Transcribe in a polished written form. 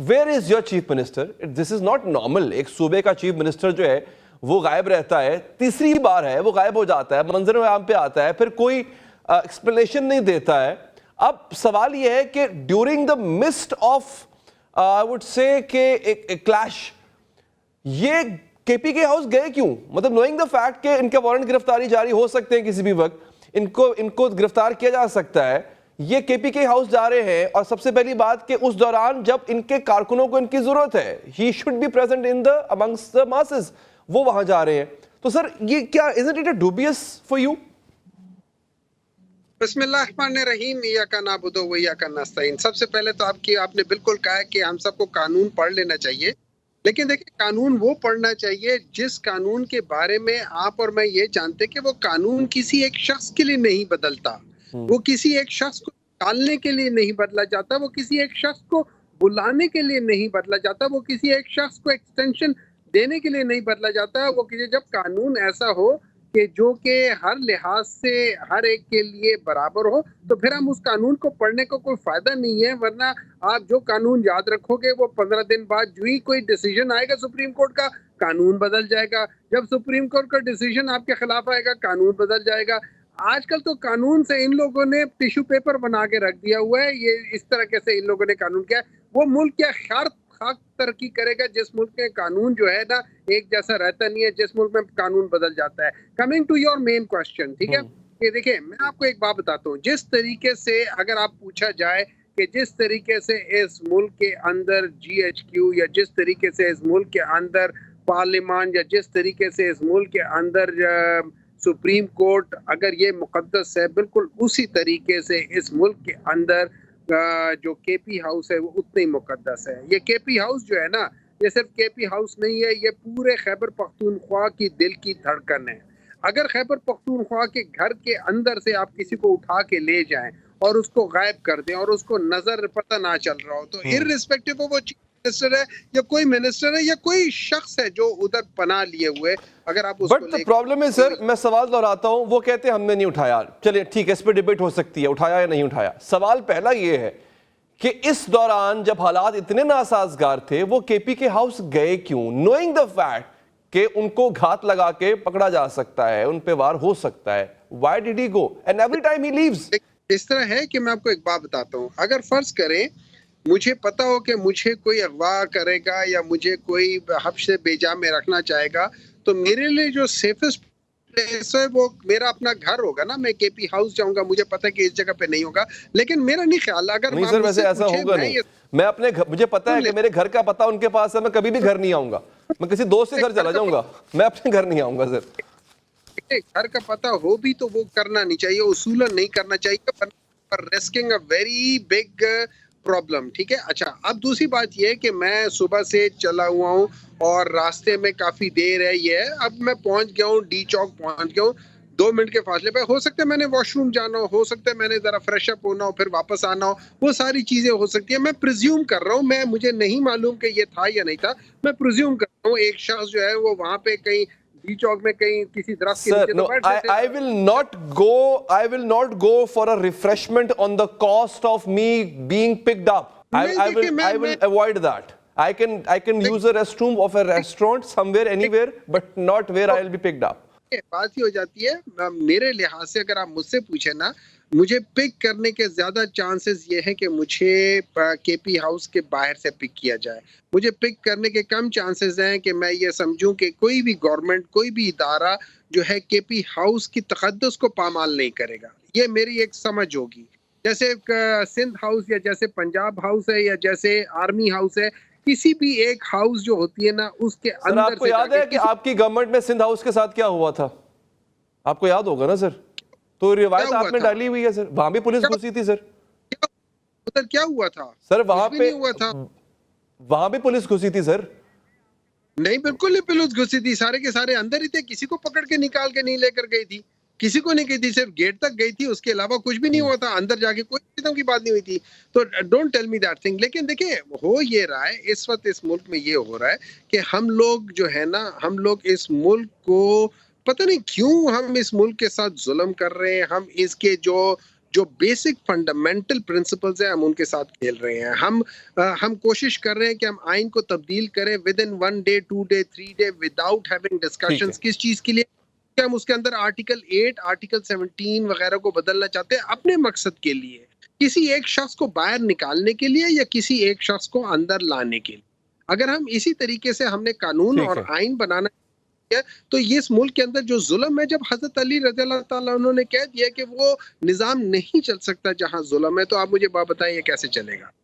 Where is your chief minister? This is not normal. एक सूबे का चीफ मिनिस्टर जो है वो गायब रहता है, तीसरी बार है वो गायब हो जाता है, मंजर आम पे आता है, फिर कोई एक्सप्लेनेशन नहीं देता है। अब सवाल ये है कि during the mist of I would say कि एक क्लैश, ये केपीके हाउस गए क्यों? मतलब नोइंग द फैक्ट कि इनके वारंट गिरफ्तारी जारी हो सकते हैं किसी भी वक्त, इनको गिरफ्तार किया जा सकता है, ये केपीके हाउस जा रहे हैं। और सबसे पहली बात कि उस दौरान जब इनके कारकुनों को इनकी जरूरत है, he should be present in the amongst the masses, वो वहां जा रहे हैं। तो सर ये क्या, isn't it dubious for you? बिस्मिल्लाहिर्रहमानिर्रहीम, इय्याका नअबुदु व इय्याका नस्तईन। सबसे पहले तो आपने बिल्कुल कहा है कि हम सबको कानून पढ़ लेना चाहिए, लेकिन देखिए कानून वो पढ़ना चाहिए जिस कानून के बारे में आप और मैं ये जानते कि वो कानून किसी एक शख्स के लिए नहीं बदलता, वो किसी एक शख्स को टालने के लिए नहीं बदला जाता, वो किसी एक शख्स को बुलाने के लिए नहीं बदला जाता, वो किसी एक शख्स को एक्सटेंशन देने के लिए नहीं बदला जाता। वो किसी, जब कानून ऐसा हो कि जो कि हर लिहाज से हर एक के लिए बराबर हो, तो फिर हम उस कानून को पढ़ने को कोई फायदा नहीं है। वरना आप जो कानून याद रखोगे वो 15 दिन बाद जो ही कोई डिसीजन आएगा सुप्रीम कोर्ट का, कानून बदल जाएगा। जब सुप्रीम कोर्ट का डिसीजन आपके खिलाफ आएगा, कानून बदल जाएगा। आजकल तो कानून से इन लोगों ने टिश्यू पेपर बना के रख दिया हुआ है। ये इस तरह से इन लोगों ने कानून किया। वो मुल्क क्या खाक तरक्की करेगा जिस मुल्क में कानून जो है ना एक जैसा रहता नहीं है, जिस मुल्क में कानून बदल जाता है। Coming to your main question, ठीक है, कि देखिए मैं आपको एक बात बताता हूँ। जिस तरीके से अगर आप पूछा जाए कि जिस तरीके से इस मुल्क के अंदर GHQ या जिस तरीके से इस मुल्क के अंदर पार्लियामान या जिस तरीके से इस मुल्क के अंदर सुप्रीम कोर्ट अगर ये मुकद्दस है, बिल्कुल उसी तरीके से इस मुल्क के अंदर जो केपी हाउस है वो उतना ही मुकद्दस है। ये केपी हाउस जो है ना, ये सिर्फ केपी हाउस नहीं है, ये पूरे खैबर पख्तूनख्वा की दिल की धड़कन है। अगर खैबर पख्तूनख्वा के घर के अंदर से आप किसी को उठा के ले जाएं और उसको गायब कर दें और उसको नजर पता ना चल रहा हो, तो इर्रिस्पेक्टिव ऑफ वो चीफ मिनिस्टर है या कोई मिनिस्टर है या कोई शख्स है जो उधर पनाह लिए हुए, अगर आप उसको बट द प्रॉब्लम है सर, मैं सवाल दोहराता हूं, वो कहते हैं हमने नहीं उठाया। चलिए ठीक है, इस पर डिबेट हो सकती है उठाया या नहीं उठाया। सवाल पहला ये है कि इस दौरान जब हालात इतने नासाजगार थे, वो केपीके हाउस गए क्यों, नोइंग द फैक्ट कि उनको घात लगा के पकड़ा जा सकता है, उन पे वार हो सकता है। Why did he go and every time he leaves? इस तरह है कि मैं आपको एक बात बताता हूँ। अगर फर्ज करें मुझे पता हो कि मुझे कोई अगवा करेगा या मुझे कोई हब्स से बेजा में रखना चाहेगा, तो मेरे लिए जो सेफेस्ट प्लेस है वो मेरा अपना घर होगा ना। मैं केपी हाउस जाऊंगा, मुझे पता है कि इस जगह पे नहीं होगा, लेकिन मेरा नहीं ख्याल अगर नहीं सर, वैसे ऐसा होगा नहीं। मैं अपने मुझे पता है कि मेरे घर का पता उनके पास है, मैं कभी भी घर नहीं आऊंगा, मैं किसी दोस्त के घर चला जाऊंगा, मैं अपने घर नहीं आऊंगा सर। घर का पता हो भी तो वो करना नहीं चाहिए, उसूलन नहीं करना चाहिए, risking a very big problem. ठीक है, अच्छा अब दूसरी बात ये है कि मैं सुबह से चला हुआ हूँ और रास्ते में काफी देर है, ये है अब मैं पहुंच गया हूँ, डी चौक पहुंच गया हूँ, 2 मिनट के फासले पे। हो सकता है मैंने वॉशरूम जाना हो सकता है मैंने जरा फ्रेश अप होना हो, फिर वापस आना हो, वो सारी चीजें हो सकती है। मैं प्रिज्यूम कर रहा हूँ, मुझे नहीं मालूम कि ये था या नहीं था, मैं प्रिज्यूम कर रहा हूँ एक शख्स जो है वो वहां पे कहीं डी चौक में कहीं किसी दरख्त के नीचे। No, I will not go. I will not go for a refreshment on the cost of me being picked up. I will avoid that. I can use a restroom of a restaurant somewhere, anywhere, but not where I will be picked up. बात ही हो जाती है मेरे लिहाज से। अगर आप मुझसे पूछे ना, मुझे पिक करने के ज्यादा चांसेस ये हैं कि मुझे केपी हाउस के बाहर से पिक किया जाए। मुझे पिक करने के कम चांसेस हैं कि मैं ये समझूं कि कोई भी गवर्नमेंट, कोई भी इदारा जो है केपी हाउस की तकद्दुस को पामाल नहीं करेगा। ये मेरी एक समझ होगी। जैसे सिंध हाउस या जैसे पंजाब हाउस है या जैसे आर्मी हाउस है, किसी भी एक हाउस जो होती है ना उसके अंदर। आपको याद है कि आपकी गवर्नमेंट में सिंध हाउस के साथ क्या हुआ था? आपको याद होगा ना सर, तो रिवायत आपने डाली हुई है सर, वहां भी पुलिस घुसी थी सर। उधर क्या हुआ था? सर वहां पे हुआ था, वहां भी पुलिस घुसी थी सर। नहीं बिल्कुल नहीं पुलिस घुसी थी, सारे के सारे अंदर ही थे, किसी को पकड़ के निकाल के नहीं लेकर गई थी, किसी को नहीं गई थी, सिर्फ गेट तक गई थी, उसके अलावा कुछ भी नहीं हुआ था। अंदर जाके कोई किस्म की बात नहीं हुई थी। तो don't tell me that thing. लेकिन देखिए हो ये रहा है इस वक्त इस मुल्क में, ये हो रहा है कि हम लोग जो है ना, हम लोग इस मुल्क को पता नहीं क्यों हम इस मुल्क के साथ जुल्म कर रहे हैं। हम इसके जो जो बेसिक फंडामेंटल प्रिंसिपल्स है हम उनके साथ खेल रहे हैं। हम कोशिश कर रहे हैं कि हम आइन को तब्दील करें with in 1 day, 2 day, 3 day without having discussions. किस चीज के लिए? कि हम उसके अंदर आर्टिकल 8, आर्टिकल 17 वगैरह को बदलना चाहते हैं अपने मकसद के लिए, किसी एक शख्स को बाहर निकालने के लिए या किसी एक शख्स को अंदर लाने के लिए। अगर हम इसी तरीके से हमने कानून और आइन बनाना है तो ये इस मुल्क के अंदर जो जुल्म है, जब हजरत अली रज़ी अल्लाह ताला उन्होंने कह दिया कि वो निज़ाम नहीं चल सकता जहां जुल्म है, तो आप मुझे बात बताएं ये कैसे चलेगा?